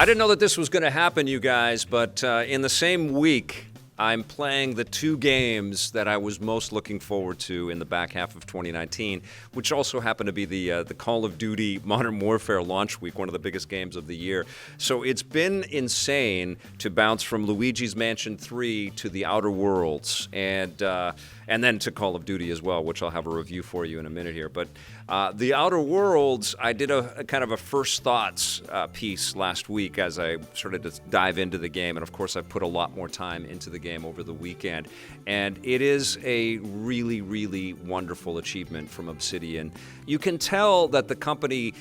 I didn't know that this was going to happen, you guys, but in the same week, I'm playing the two games that I was most looking forward to in the back half of 2019, which also happened to be the Call of Duty Modern Warfare launch week, one of the biggest games of the year. So it's been insane to bounce from Luigi's Mansion 3 to The Outer Worlds, and then to Call of Duty as well, which I'll have a review for you in a minute here. But The Outer Worlds, I did a kind of a first thoughts piece last week as I started to dive into the game, and of course I put a lot more time into the game over the weekend. And it is a really, really wonderful achievement from Obsidian. You can tell that the company,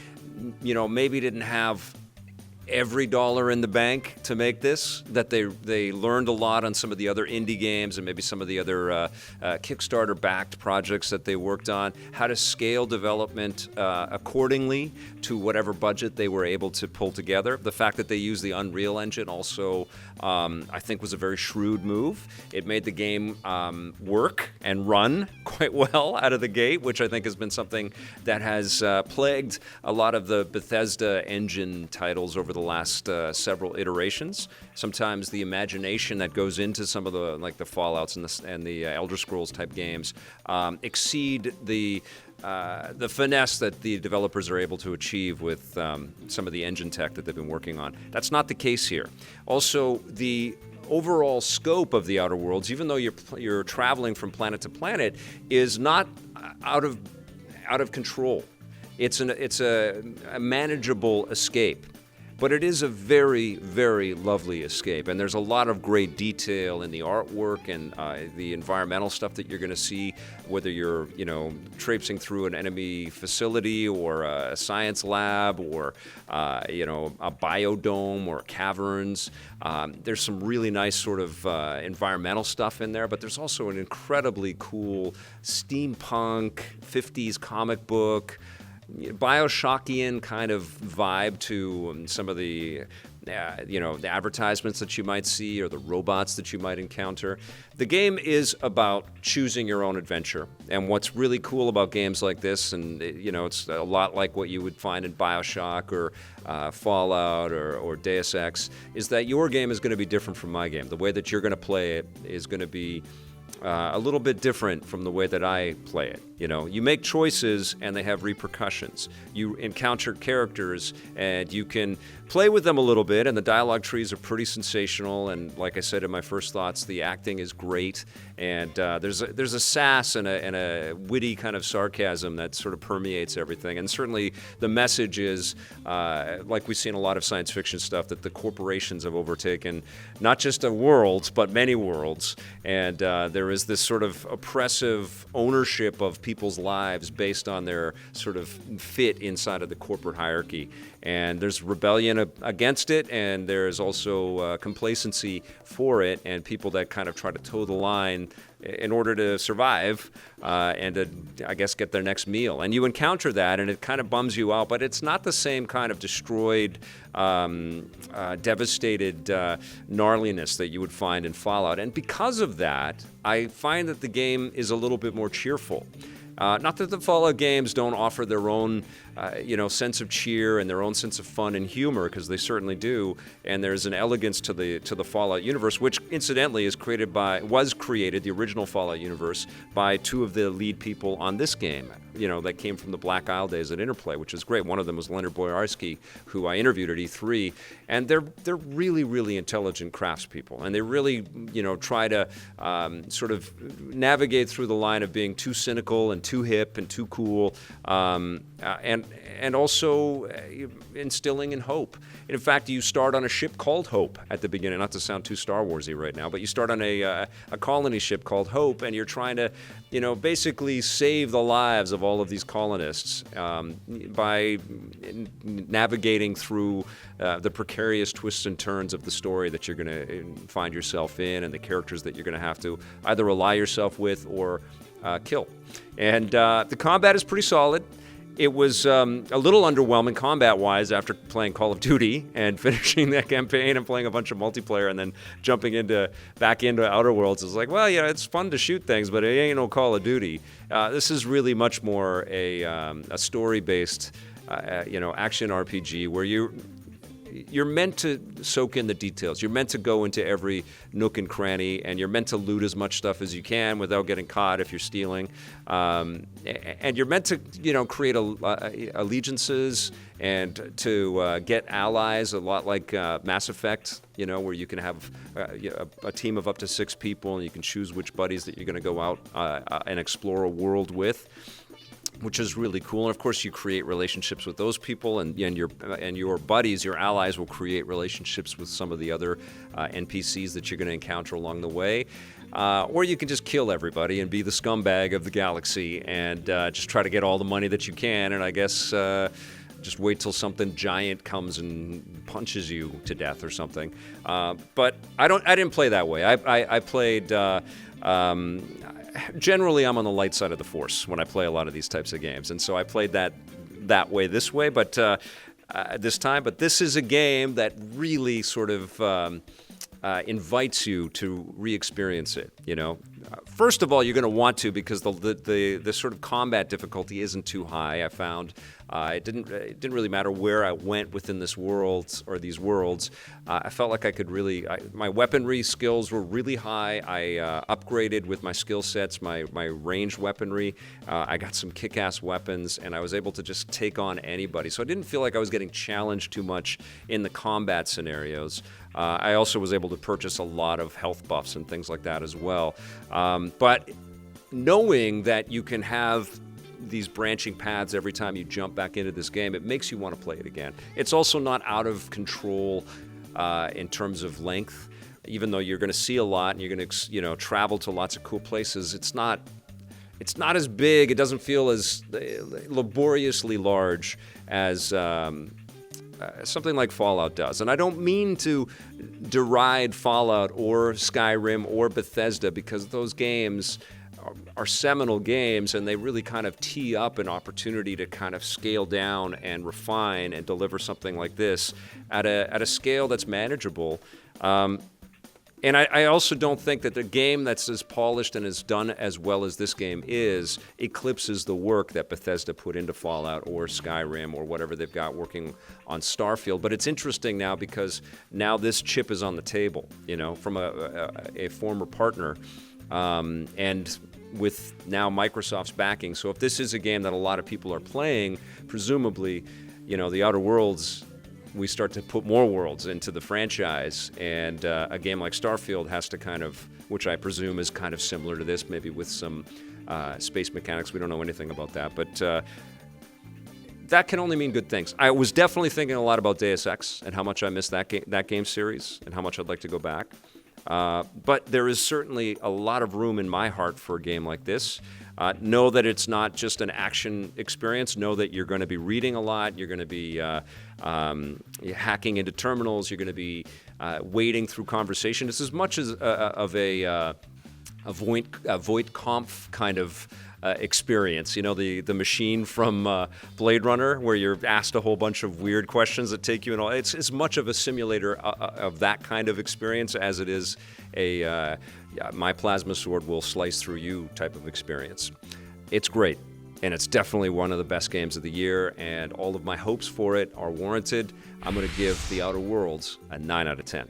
maybe didn't have every dollar in the bank to make this, that they learned a lot on some of the other indie games and maybe some of the other Kickstarter-backed projects that they worked on, how to scale development accordingly to whatever budget they were able to pull together. The fact that they used the Unreal Engine also, I think, was a very shrewd move. It made the game work and run quite well out of the gate, which I think has been something that has plagued a lot of the Bethesda engine titles over the last several iterations. Sometimes the imagination that goes into some of the Fallouts and the Elder Scrolls type games exceed the finesse that the developers are able to achieve with some of the engine tech that they've been working on. That's not the case here. Also, the overall scope of the Outer Worlds, even though you're traveling from planet to planet, is not out of control. It's a manageable escape. But it is a very, very lovely escape, and there's a lot of great detail in the artwork and the environmental stuff that you're going to see, whether you're, traipsing through an enemy facility or a science lab or, a biodome or caverns. There's some really nice sort of environmental stuff in there, but there's also an incredibly cool steampunk 50s comic book, Bioshockian kind of vibe to some of the the advertisements that you might see or the robots that you might encounter. The game is about choosing your own adventure. And what's really cool about games like this, and it's a lot like what you would find in Bioshock or Fallout or Deus Ex, is that your game is going to be different from my game. The way that you're going to play it is going to be a little bit different from the way that I play it. You make choices and they have repercussions. You encounter characters and you can play with them a little bit, and the dialogue trees are pretty sensational. And like I said in my first thoughts, the acting is great, and there's a sass and a witty kind of sarcasm that sort of permeates everything. And certainly the message is, like we see in a lot of science fiction stuff, that the corporations have overtaken not just a world, but many worlds. And there is this sort of oppressive ownership of people's lives based on their sort of fit inside of the corporate hierarchy. And there's rebellion against it, and there's also complacency for it, and people that kind of try to toe the line in order to survive and to, I guess, get their next meal. And you encounter that, and it kind of bums you out, but it's not the same kind of destroyed, devastated gnarliness that you would find in Fallout. And because of that, I find that the game is a little bit more cheerful. Not that the Fallout games don't offer their own, sense of cheer and their own sense of fun and humor, because they certainly do. And there's an elegance to the Fallout universe, which incidentally was created, the original Fallout universe, by two of the lead people on this game. That came from the Black Isle days at Interplay, which is great. One of them was Leonard Boyarsky, who I interviewed at E3, and they're really, really intelligent craftspeople, and they really, try to sort of navigate through the line of being too cynical and too hip and too cool, and also instilling in hope. In fact, you start on a ship called Hope at the beginning. Not to sound too Star Warsy right now, but you start on a colony ship called Hope, and you're trying to, basically save the lives of all of these colonists by navigating through the precarious twists and turns of the story that you're going to find yourself in, and the characters that you're going to have to either ally yourself with or kill. And the combat is pretty solid. It was a little underwhelming combat-wise after playing Call of Duty and finishing that campaign and playing a bunch of multiplayer and then jumping back into Outer Worlds. It's like, well, it's fun to shoot things, but it ain't no Call of Duty. This is really much more a story-based, action RPG where you're meant to soak in the details. You're meant to go into every nook and cranny, and you're meant to loot as much stuff as you can without getting caught if you're stealing. And you're meant to, create allegiances and to get allies, a lot like Mass Effect, where you can have a team of up to 6 people, and you can choose which buddies that you're going to go out and explore a world with, which is really cool. And of course, you create relationships with those people, and your buddies, your allies, will create relationships with some of the other NPCs that you're going to encounter along the way. Or you can just kill everybody and be the scumbag of the galaxy and just try to get all the money that you can. And I guess just wait till something giant comes and punches you to death or something. But I didn't play that way. I played. Generally, I'm on the light side of the Force when I play a lot of these types of games, and so I played that way this way, but this time. But this is a game that really sort of invites you to re-experience it. First of all, you're going to want to, because the sort of combat difficulty isn't too high. I found it didn't really matter where I went within this world or these worlds. I felt like I could really. My weaponry skills were really high. I upgraded with my skill sets, my ranged weaponry. I got some kick-ass weapons, and I was able to just take on anybody. So I didn't feel like I was getting challenged too much in the combat scenarios. I also was able to purchase a lot of health buffs and things like that as well. But knowing that you can have these branching paths every time you jump back into this game, it makes you want to play it again. It's also not out of control in terms of length. Even though you're going to see a lot and you're going to travel to lots of cool places, it's not as big. It doesn't feel as laboriously large as something like Fallout does. And I don't mean to deride Fallout or Skyrim or Bethesda, because those games are seminal games, and they really kind of tee up an opportunity to kind of scale down and refine and deliver something like this at a scale that's manageable. And I also don't think that the game that's as polished and as done as well as this game eclipses the work that Bethesda put into Fallout or Skyrim or whatever they've got working on Starfield. But it's interesting now, because now this chip is on the table, from a former partner, and with now Microsoft's backing. So if this is a game that a lot of people are playing, presumably, the Outer Worlds, we start to put more worlds into the franchise, and a game like Starfield has to kind of, which I presume is kind of similar to this, maybe with some space mechanics. We don't know anything about that, but that can only mean good things. I was definitely thinking a lot about Deus Ex and how much I miss that game series and how much I'd like to go back. But there is certainly a lot of room in my heart for a game like this. Know that it's not just an action experience. Know that you're going to be reading a lot. You're going to be hacking into terminals. You're going to be wading through conversation. It's as much as of a Voight Kampf kind of experience. The machine from Blade Runner, where you're asked a whole bunch of weird questions that take you in all. It's as much of a simulator of that kind of experience as it is a my plasma sword will slice through you type of experience. It's great, and it's definitely one of the best games of the year, and all of my hopes for it are warranted. I'm going to give The Outer Worlds a 9 out of 10.